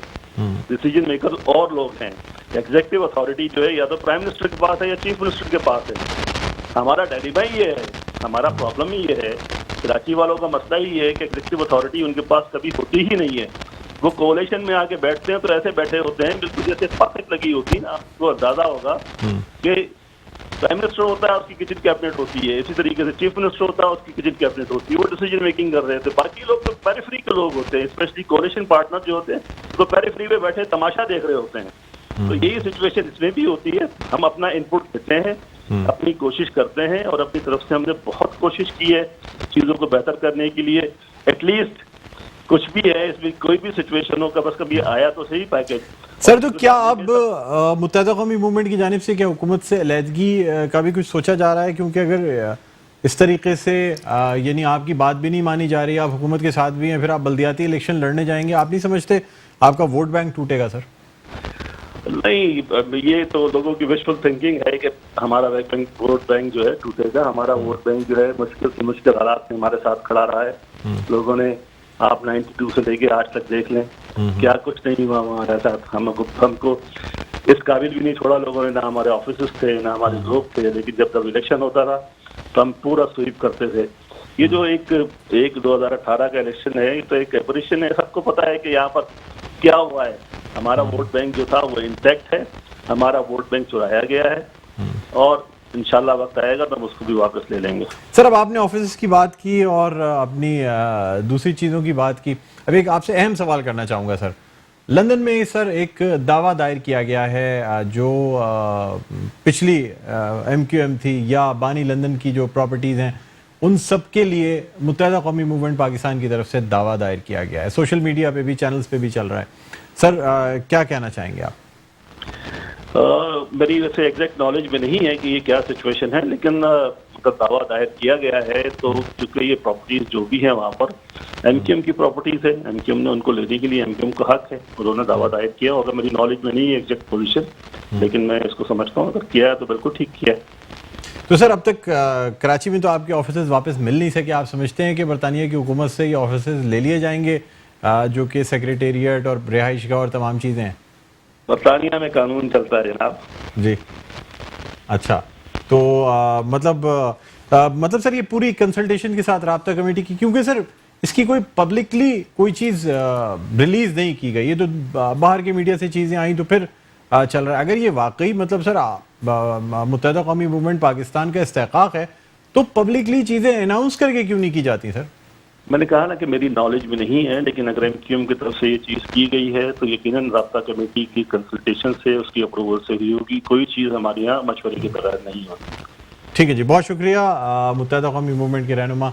ڈیسیجن میکر اور لوگ ہیں. ایگزیکٹو اتھارٹی جو ہے یا تو پرائم منسٹر کے پاس ہے یا چیف منسٹر کے پاس ہے. ہمارا ڈائلیما ہی یہ ہے، ہمارا پرابلم ہی یہ ہے، کراچی والوں کا مسئلہ ہی ہے کہ ایگزیکٹو اتھارٹی ان کے پاس کبھی ہوتی ہی نہیں ہے. وہ کولیشن میں آ کے بیٹھتے ہیں تو ایسے بیٹھے ہوتے ہیں بالکل جیسے پرفیکٹ لگی ہوتی ہے نا. آپ کو اندازہ ہوگا کہ پرائم منسٹر ہوتا ہے، اس کی کچن کیبنٹ ہوتی ہے، اسی طریقے سے چیف منسٹر ہوتا ہے، اس کی کچن کیبنٹ ہوتی ہے. وہ ڈیسیجن میکنگ کر رہے تھے. باقی لوگ تو پیریفری کے لوگ ہوتے ہیں، اسپیشلی کولیشن پارٹنر جو ہوتے ہیں تو پیریفری پہ بیٹھے تماشا دیکھ رہے ہوتے ہیں. تو یہی سچویشن اس میں بھی ہوتی ہے. ہم اپنا انپٹ دیتے ہیں، اپنی کوشش کرتے ہیں، اور اپنی طرف سے ہم نے بہت کوشش کی ہے چیزوں کو بہتر کرنے کے لیے. ایٹ لیسٹ کچھ بھی ہے اس میں، کوئی بھی سچویشن ہو، بس کبھی آیا تو صحیح پیکج. سر تو کیا اب متحدہ قومی موومنٹ کی جانب سے کیا حکومت سے علیحدگی کا بھی کچھ سوچا جا رہا ہے؟ کیونکہ اگر اس طریقے سے یعنی آپ کی بات بھی نہیں مانی جا رہی، آپ حکومت کے ساتھ بھی ہیں، پھر آپ بلدیاتی الیکشن لڑنے جائیں گے، آپ نہیں سمجھتے آپ کا ووٹ بینک ٹوٹے گا؟ سر نہیں، یہ تو لوگوں کی وشفل تھنکنگ ہے کہ ہمارا ووٹ بینک جو ہے ٹوٹے گا. ہمارا ووٹ بینک جو ہے مشکل سے مشکل حالات میں ہمارے ساتھ کھڑا رہا ہے. لوگوں نے آپ 92 سے لے کے آج تک دیکھ لیں کیا کچھ نہیں ہوا ہمارے ساتھ. ہم کو اس قابل بھی نہیں چھوڑا لوگوں نے، نہ ہمارے آفیسز تھے نہ ہمارے گروپ تھے. لیکن جب الیکشن ہوتا تھا تو ہم پورا سویپ کرتے تھے. یہ جو ایک 2018 کا الیکشن ہے، یہ تو ایک ایپریشن ہے. سب کو پتا ہے کہ یہاں پر کیا ہوا ہے. ہمارا ووٹ بینک جو تھا وہ انٹیکٹ ہے. ہمارا ووٹ بینک چرایا گیا ہے، اور انشاءاللہ وقت آئے گا تو ہم اس کو بھی واپس لے لیں گے. سر اب آپ نے آفیسز کی بات کی اور اپنی دوسری چیزوں کی بات کی. اب ایک آپ سے اہم سوال کرنا چاہوں گا. سر لندن میں سر ایک دعویٰ دائر کیا گیا ہے جو پچھلی ایم کیو ایم تھی یا بانی لندن کی جو پراپرٹیز ہیں ان سب کے لیے متحدہ قومی موومنٹ پاکستان کی طرف سے دعویٰ دائر کیا گیا ہے. سوشل میڈیا پہ بھی، چینلز پہ بھی چل رہا ہے. سر کیا کہنا چاہیں گے آپ؟ میری ویسے ایگزیکٹ نالج میں نہیں ہے کہ یہ کیا سچویشن ہے، لیکن دعویٰ دائر کیا گیا ہے. تو چونکہ یہ پراپرٹیز جو بھی ہیں وہاں پر ایم کیو ایم کی پراپرٹیز ہے، ایم کیو ایم نے ان کو لینے کے لیے ایم کیو ایم کا حق ہے. انہوں نے دعویٰ دائر کیا ہوگا، میری نالج میں نہیں ہے ایگزیکٹ پوزیشن، لیکن میں اس کو سمجھتا ہوں اگر کیا ہے تو بالکل ٹھیک کیا ہے. تو سر اب تک کراچی میں تو آپ کے آفیسز واپس مل نہیں سکے. آپ سمجھتے ہیں کہ برطانیہ کی حکومت سے یہ آفیسز لے لیے جائیں گے جو کہ سیکریٹریٹ اور رہائش گاہ اور تمام چیزیں ہیں؟ برطانیہ میں قانون چلتا ہے جناب. جی اچھا. تو مطلب سر یہ پوری کنسلٹیشن کے ساتھ رابطہ کمیٹی کی، کیونکہ سر اس کی کوئی پبلکلی کوئی چیز ریلیز نہیں کی گئی. یہ تو باہر کے میڈیا سے چیزیں آئیں تو پھر چل رہا ہے. اگر یہ واقعی مطلب سر متحدہ قومی موومنٹ پاکستان کا استحقاق ہے تو پبلکلی چیزیں اناؤنس کر کے کیوں نہیں کی جاتی؟ سر میں نے کہا نا کہ میری نالج میں نہیں ہے، لیکن اگر ایم کیو ایم کی طرف سے یہ چیز کی گئی ہے تو یقیناً رابطہ کمیٹی کی کنسلٹیشن سے، اس کی اپروول سے ہوئی ہوگی. کوئی چیز ہمارے یہاں مشورے کے بغیر نہیں ہوتی. ٹھیک ہے جی، بہت شکریہ. متحدہ قومی موومنٹ کے رہنما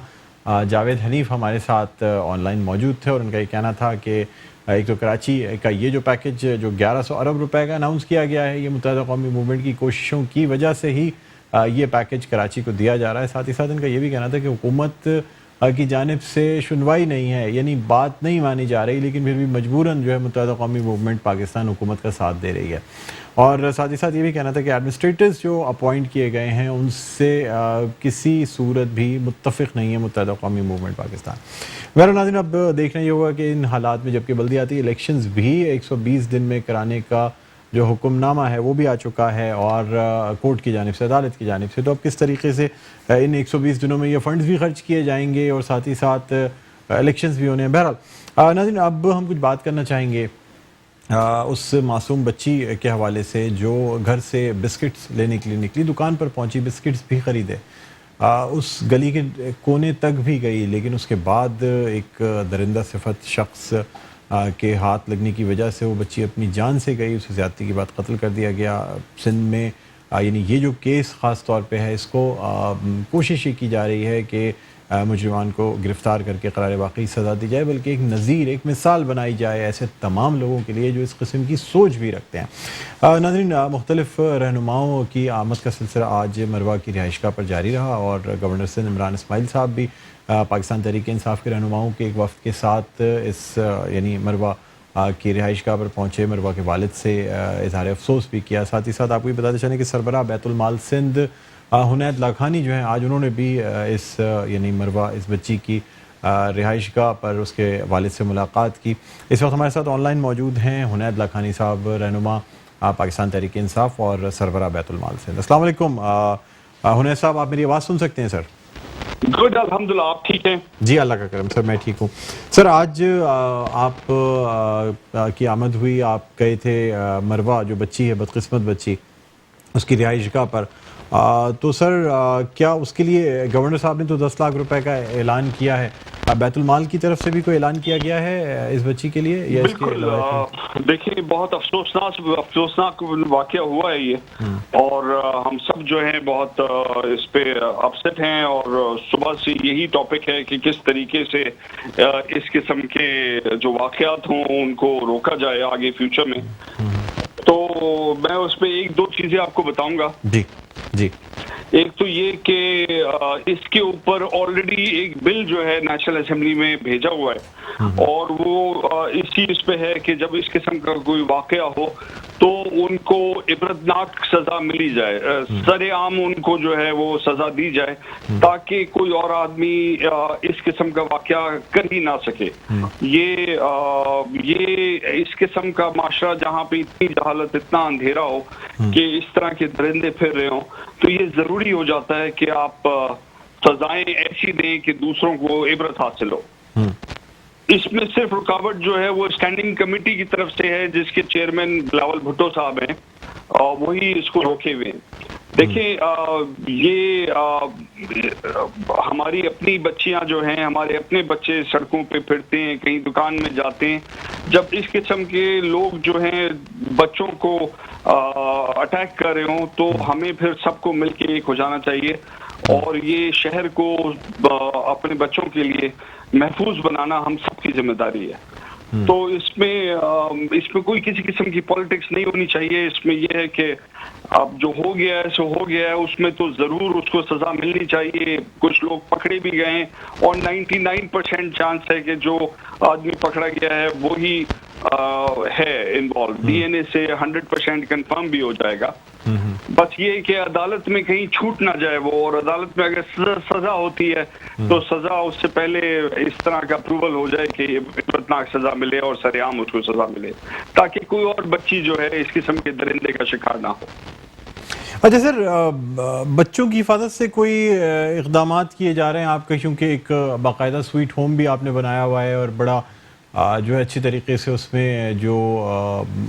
جاوید حنیف ہمارے ساتھ آن لائن موجود تھے اور ان کا یہ کہنا تھا کہ ایک تو کراچی کا یہ جو پیکج جو 1100 ارب روپے کا اناؤنس کیا گیا ہے، یہ متحدہ قومی موومنٹ کی کوششوں کی وجہ سے ہی یہ پیکج کراچی کو دیا جا رہا ہے۔ ساتھ ہی ساتھ ان کا یہ بھی کہنا تھا کہ حکومت کی جانب سے سنوائی نہیں ہے، یعنی بات نہیں مانی جا رہی، لیکن پھر بھی مجبوراً جو ہے متحدہ قومی موومنٹ پاکستان حکومت کا ساتھ دے رہی ہے۔ اور ساتھ ہی ساتھ یہ بھی کہنا تھا کہ ایڈمنسٹریٹرز جو اپوائنٹ کیے گئے ہیں ان سے کسی صورت بھی متفق نہیں ہے متحدہ قومی موومنٹ پاکستان۔ میرا ناظرین، اب دیکھنا یہ ہوگا کہ ان حالات میں جبکہ بلدیاتی الیکشنز بھی 120 دن میں کرانے کا جو حکم نامہ ہے وہ بھی آ چکا ہے اور کورٹ کی جانب سے، عدالت کی جانب سے، تو اب کس طریقے سے ان 120 دنوں میں یہ فنڈز بھی خرچ کیے جائیں گے اور ساتھ ہی ساتھ الیکشنز بھی ہونے ہیں۔ بہرحال ناظرین، اب ہم کچھ بات کرنا چاہیں گے اس معصوم بچی کے حوالے سے جو گھر سے بسکٹس لینے کے لیے نکلی، دکان پر پہنچی، بسکٹس بھی خریدے، اس گلی کے کونے تک بھی گئی، لیکن اس کے بعد ایک درندہ صفت شخص کے ہاتھ لگنے کی وجہ سے وہ بچی اپنی جان سے گئی، اسے زیادتی کے بعد قتل کر دیا گیا۔ سندھ میں یعنی یہ جو کیس خاص طور پہ ہے، اس کو کوشش یہ کی جا رہی ہے کہ مجرمان کو گرفتار کر کے قرار واقعی سزا دی جائے، بلکہ ایک نظیر، ایک مثال بنائی جائے ایسے تمام لوگوں کے لیے جو اس قسم کی سوچ بھی رکھتے ہیں۔ ناظرین، مختلف رہنماؤں کی آمد کا سلسلہ آج مروا کی رہائش گاہ پر جاری رہا اور گورنر سندھ عمران اسماعیل صاحب بھی پاکستان تحریک انصاف کے رہنماؤں کے ایک وفد کے ساتھ اس یعنی مروا کی رہائش گاہ پر پہنچے، مروا کے والد سے اظہار افسوس بھی کیا۔ ساتھ ہی ساتھ آپ کو یہ بتاتے چلیں کہ سربراہ بیت المال سندھ حنید لاکھانی جو ہیں آج انہوں نے بھی اس یعنی مروا اس بچی کی رہائش گاہ پر اس کے والد سے ملاقات کی۔ اس وقت ہمارے ساتھ آن لائن موجود ہیں حنید لاکھانی صاحب، رہنما پاکستان تحریک انصاف اور سربراہ بیت المال سندھ۔ السلام علیکم حنید صاحب، آپ میری آواز سن سکتے ہیں سر؟ گڈ، الحمدللہ، آپ ٹھیک ہیں؟ جی اللہ کا کرم سر، میں ٹھیک ہوں سر۔ آج آپ کی آمد ہوئی، آپ گئے تھے مروا، جو بچی ہے بدقسمت بچی، اس کی رہائش گاہ پر، تو سر کیا اس کے لیے گورنر صاحب نے تو 10 لاکھ روپے کا اعلان کیا ہے، بیت المال کی طرف سے بھی کوئی اعلان کیا گیا ہے اس بچی کے لیے یا اس کے؟ بالکل، دیکھیے بہت افسوسناک واقعہ ہوا ہے یہ، اور ہم سب جو ہیں بہت اس پہ اپسٹ ہیں، اور صبح سے یہی ٹاپک ہے کہ کس طریقے سے اس قسم کے جو واقعات ہوں ان کو روکا جائے آگے فیوچر میں۔ تو میں اس پہ ایک دو چیزیں آپ کو بتاؤں گا۔ جی، ایک تو یہ کہ اس کے اوپر آلریڈی ایک بل جو ہے نیشنل اسمبلی میں بھیجا ہوا ہے، اور وہ اس چیز پہ ہے کہ جب اس قسم کا کوئی واقعہ ہو تو ان کو عبرتناک سزا ملی جائے، سر عام ان کو جو ہے وہ سزا دی جائے، تاکہ کوئی اور آدمی اس قسم کا واقعہ کر ہی نہ سکے۔ یہ اس قسم کا معاشرہ جہاں پہ اتنی جہالت، اتنا اندھیرا ہو کہ اس طرح کے درندے پھر رہے ہوں، تو یہ ضروری ہو جاتا ہے کہ آپ سزائیں ایسی دیں کہ دوسروں کو عبرت حاصل ہو۔ اس میں صرف رکاوٹ جو ہے وہ اسٹینڈنگ کمیٹی کی طرف سے ہے، جس کے چیئرمین بلاول بھٹو صاحب ہیں، وہی اس کو روکے ہوئے ہیں۔ دیکھیں، یہ ہماری اپنی بچیاں جو ہیں، ہمارے اپنے بچے سڑکوں پہ پھرتے ہیں، کہیں دکان میں جاتے ہیں، جب اس قسم کے لوگ جو ہیں بچوں کو اٹیک کر رہے ہوں تو ہمیں پھر سب کو مل کے ایک ہو جانا چاہیے، اور یہ شہر کو اپنے بچوں کے لیے محفوظ بنانا ہم سب کی ذمہ داری ہے۔ تو اس میں کوئی کسی قسم کی پالیٹکس نہیں ہونی چاہیے۔ اس میں یہ ہے کہ اب جو ہو گیا ہے سو ہو گیا ہے، اس میں تو ضرور اس کو سزا ملنی چاہیے۔ کچھ لوگ پکڑے بھی گئے ہیں، اور 99% چانس ہے کہ جو آدمی پکڑا گیا ہے وہی ہے انوالو، ڈی این اے سے 100% کنفرم بھی ہو جائے گا۔ بس یہ کہ عدالت میں کہیں چھوٹ نہ جائے وہ، اور عدالت میں اگر سزا ہوتی ہے تو سزا اس سے پہلے اس طرح کا اپروول ہو جائے کہ عبرتناک سزا ملے اور سر عام اس کو سزا ملے، تاکہ کوئی اور بچی جو ہے اس قسم کے درندے کا شکار نہ ہو۔ اچھا سر، بچوں کی حفاظت سے کوئی اقدامات کیے جا رہے ہیں آپ کے؟ کیونکہ ایک باقاعدہ سویٹ ہوم بھی آپ نے بنایا ہوا ہے، اور بڑا جو ہے اچھی طریقے سے اس میں جو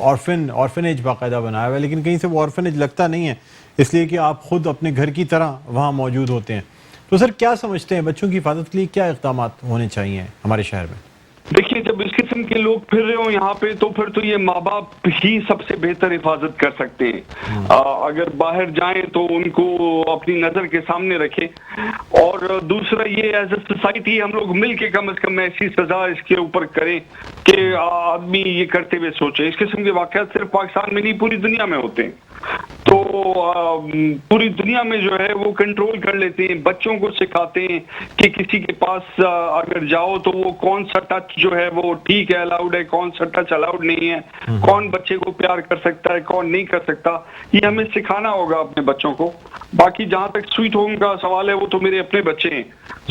آرفنیج باقاعدہ بنایا ہوا ہے، لیکن کہیں سے وہ آرفنیج لگتا نہیں ہے، اس لیے کہ آپ خود اپنے گھر کی طرح وہاں موجود ہوتے ہیں۔ تو سر کیا سمجھتے ہیں بچوں کی حفاظت کے لیے کیا اقدامات ہونے چاہیے ہمارے شہر میں؟ دیکھیے، جب اس قسم قسم کے لوگ پھر رہے ہوں یہاں پہ تو پھر تو یہ ماں باپ ہی سب سے بہتر حفاظت کر سکتے ہیں. اگر باہر جائیں تو ان کو اپنی نظر کے سامنے رکھیں. اور دوسرا یہ ایز اے سوسائٹی ہم لوگ مل کے کم از کم ایسی سزا اس کے اوپر کریں کہ آدمی یہ کرتے ہوئے سوچے. اس قسم کے واقعات صرف پاکستان میں نہیں پوری دنیا میں ہوتے ہیں. تو پوری دنیا میں جو ہے وہ کنٹرول کر لیتے ہیں. بچوں کو سکھاتے ہیں کہ کسی کے پاس اگر جاؤ تو وہ کون سا ٹچ جو ہے وہ ٹھیک ہے الاؤڈ ہے, کون سا ٹچ الاؤڈ نہیں ہے, کون بچے کو پیار کر سکتا ہے کون نہیں کر سکتا. یہ ہمیں سکھانا ہوگا اپنے بچوں کو. باقی جہاں تک سویٹ ہوم کا سوال ہے وہ تو میرے اپنے بچے ہیں.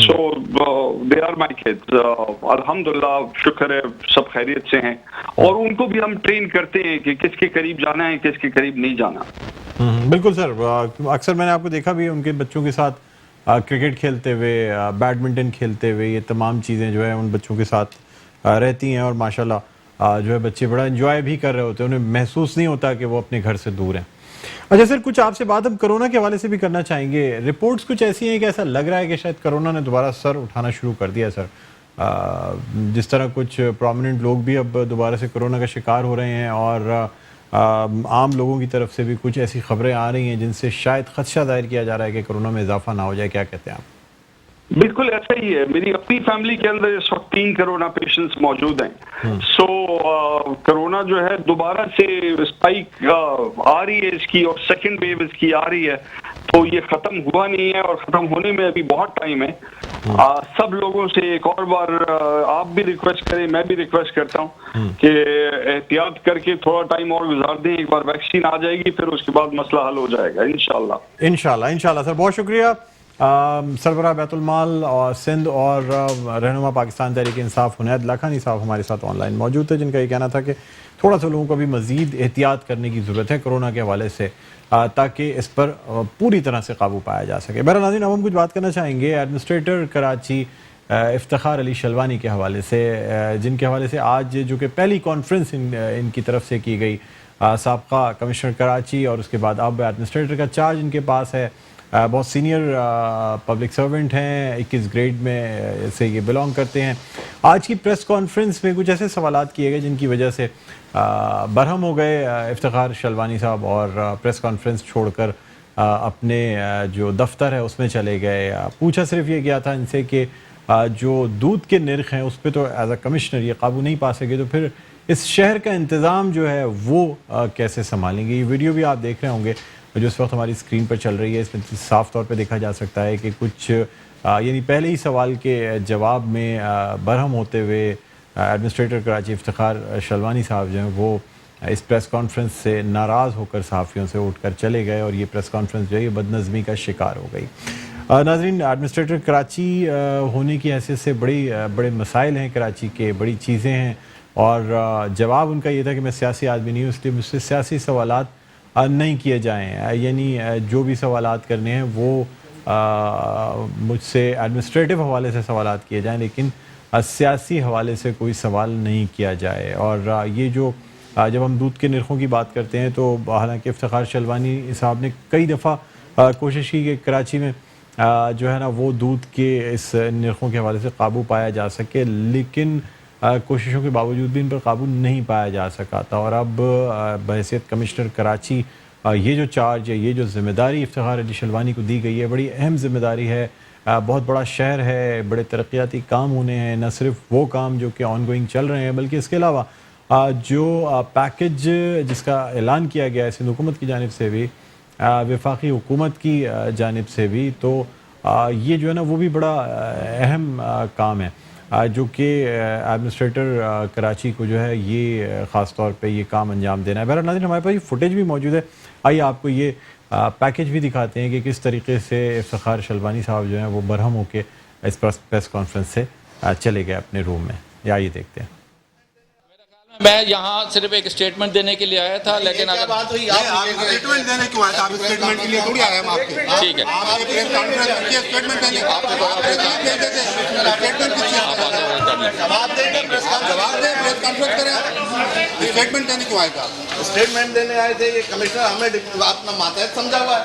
سو دے آر مائی کڈز. الحمدللہ شکر ہے سب خیریت سے ہیں. اور ان کو بھی ہم ٹرین کرتے ہیں کہ کس کے قریب جانا ہے کس کے قریب نہیں جانا. بالکل سر, اکثر میں نے آپ کو دیکھا بھی ان کے بچوں کے ساتھ کرکٹ کھیلتے ہوئے, بیڈمنٹن کھیلتے ہوئے, یہ تمام چیزیں جو ہے ان بچوں کے ساتھ رہتی ہیں. اور ماشاءاللہ جو ہے بچے بڑا انجوائے بھی کر رہے ہوتے ہیں, انہیں محسوس نہیں ہوتا کہ وہ اپنے گھر سے دور ہیں. اچھا سر, کچھ آپ سے بات ہم کرونا کے حوالے سے بھی کرنا چاہیں گے. رپورٹس کچھ ایسی ہیں کہ ایسا لگ رہا ہے کہ شاید کرونا نے دوبارہ سر اٹھانا شروع کر دیا سر. جس طرح کچھ پرومیننٹ لوگ بھی اب دوبارہ سے کرونا کا شکار ہو رہے ہیں, اور عام لوگوں کی طرف سے بھی کچھ ایسی خبریں آ رہی ہیں جن سے شاید خدشہ ظاہر کیا جا رہا ہے کہ کرونا میں اضافہ نہ ہو جائے. کیا کہتے ہیں آپ؟ بالکل ایسا ہی ہے. میری اپنی فیملی کے اندر اس وقت 3 کرونا پیشنٹس موجود ہیں. سو کرونا جو ہے دوبارہ سے اسپائک آ رہی ہے اس کی, اور سیکنڈ ویو اس کی آ رہی ہے. تو یہ ختم ہوا نہیں ہے اور ختم ہونے میں ابھی بہت ٹائم ہے. سب لوگوں سے ایک اور بار آپ بھی ریکویسٹ کریں, میں بھی ریکویسٹ کرتا ہوں کہ احتیاط کر کے تھوڑا ٹائم اور گزار دیں. ایک بار ویکسین آ جائے گی پھر اس کے بعد مسئلہ حل ہو جائے گا انشاءاللہ. انشاءاللہ سر, بہت شکریہ. سربراہ بیت المال اور سندھ اور رہنما پاکستان تحریک انصاف حنید لاکھانی صاحب ہمارے ساتھ آن لائن موجود تھے, جن کا یہ کہنا تھا کہ تھوڑا سا لوگوں کو بھی مزید احتیاط کرنے کی ضرورت ہے کرونا کے حوالے سے, تاکہ اس پر پوری طرح سے قابو پایا جا سکے. بہرحال ناظرین, اب ہم کچھ بات کرنا چاہیں گے ایڈمنسٹریٹر کراچی افتخار علی شلوانی کے حوالے سے, جن کے حوالے سے آج جو کہ پہلی کانفرنس ان کی طرف سے کی گئی. سابقہ کمشنر کراچی اور اس کے بعد اب ایڈمنسٹریٹر کا چارج ان کے پاس ہے. بہت سینئر پبلک سرونٹ ہیں, 21 گریڈ میں سے یہ بلانگ کرتے ہیں. آج کی پریس کانفرنس میں کچھ ایسے سوالات کیے گئے جن کی وجہ سے برہم ہو گئے افتخار شلوانی صاحب, اور پریس کانفرنس چھوڑ کر اپنے جو دفتر ہے اس میں چلے گئے. پوچھا صرف یہ گیا تھا ان سے کہ جو دودھ کے نرخ ہیں اس پہ تو ایز اے کمشنر یہ قابو نہیں پا سکے, تو پھر اس شہر کا انتظام جو ہے وہ کیسے سنبھالیں گے. یہ ویڈیو بھی آپ دیکھ رہے ہوں گے جو اس وقت ہماری اسکرین پر چل رہی ہے. اس میں صاف طور پہ دیکھا جا سکتا ہے کہ کچھ یعنی پہلے ہی سوال کے جواب میں برہم ہوتے ہوئے ایڈمنسٹریٹر کراچی افتخار شلوانی صاحب جو ہیں وہ اس پریس کانفرنس سے ناراض ہو کر صحافیوں سے اٹھ کر چلے گئے, اور یہ پریس کانفرنس جو ہے یہ بدنظمی کا شکار ہو گئی. ناظرین, ایڈمنسٹریٹر کراچی ہونے کی حیثیت سے بڑے مسائل ہیں کراچی کے, بڑی چیزیں ہیں, اور جواب ان کا یہ تھا کہ میں سیاسی آدمی نہیں ہوں, اس لیے مجھ سے سیاسی سوالات نہیں کیے جائیں. یعنی جو بھی سوالات کرنے ہیں وہ مجھ سے ایڈمنسٹریٹو حوالے سے سوالات کیے جائیں, لیکن سیاسی حوالے سے کوئی سوال نہیں کیا جائے. اور یہ جو جب ہم دودھ کے نرخوں کی بات کرتے ہیں تو حالانکہ افتخار شلوانی صاحب نے کئی دفعہ کوشش کی کہ کراچی میں جو ہے نا وہ دودھ کے اس نرخوں کے حوالے سے قابو پایا جا سکے, لیکن کوششوں کے باوجود بھی ان پر قابو نہیں پایا جا سکا تھا. اور اب بحیثیت کمشنر کراچی یہ جو چارج ہے, یہ جو ذمہ داری افتخار علی شلوانی کو دی گئی ہے, بڑی اہم ذمہ داری ہے. بہت بڑا شہر ہے, بڑے ترقیاتی کام ہونے ہیں, نہ صرف وہ کام جو کہ آن گوئنگ چل رہے ہیں بلکہ اس کے علاوہ جو پیکج جس کا اعلان کیا گیا ہے سندھ حکومت کی جانب سے بھی, وفاقی حکومت کی جانب سے بھی, تو یہ جو ہے نا وہ بھی بڑا اہم کام ہے جو کہ ایڈمنسٹریٹر کراچی کو جو ہے یہ خاص طور پہ یہ کام انجام دینا ہے. بہرحال ناظرین, ہمارے پاس یہ فوٹیج بھی موجود ہے, آئیے آپ کو یہ پیکج بھی دکھاتے ہیں کہ کس طریقے سے افتخار شلوانی صاحب جو ہیں وہ برہم ہو کے اس پریس کانفرنس سے چلے گئے اپنے روم میں. یا یہ دیکھتے ہیں. میں یہاں صرف ایک اسٹیٹمنٹ دینے کے لیے آیا تھا, لیکن اگر بات ہوئی آپ اسٹیٹمنٹ دینے کیوں آئے تھے؟ آپ اسٹیٹمنٹ کے لیے تھوڑی آئے ہم آپ کے. ٹھیک ہے, آپ نے پریس کانفرنس کی اسٹیٹمنٹ دینے آپ کو اسٹیٹمنٹ کی جواب دیں پریس کانفرنس کریں. اسٹیٹمنٹ دینے کیوں آئے تھے آپ؟ اسٹیٹمنٹ دینے آئے تھے. یہ کمشنر ہمیں اپنا ماتحت سمجھا ہوا ہے.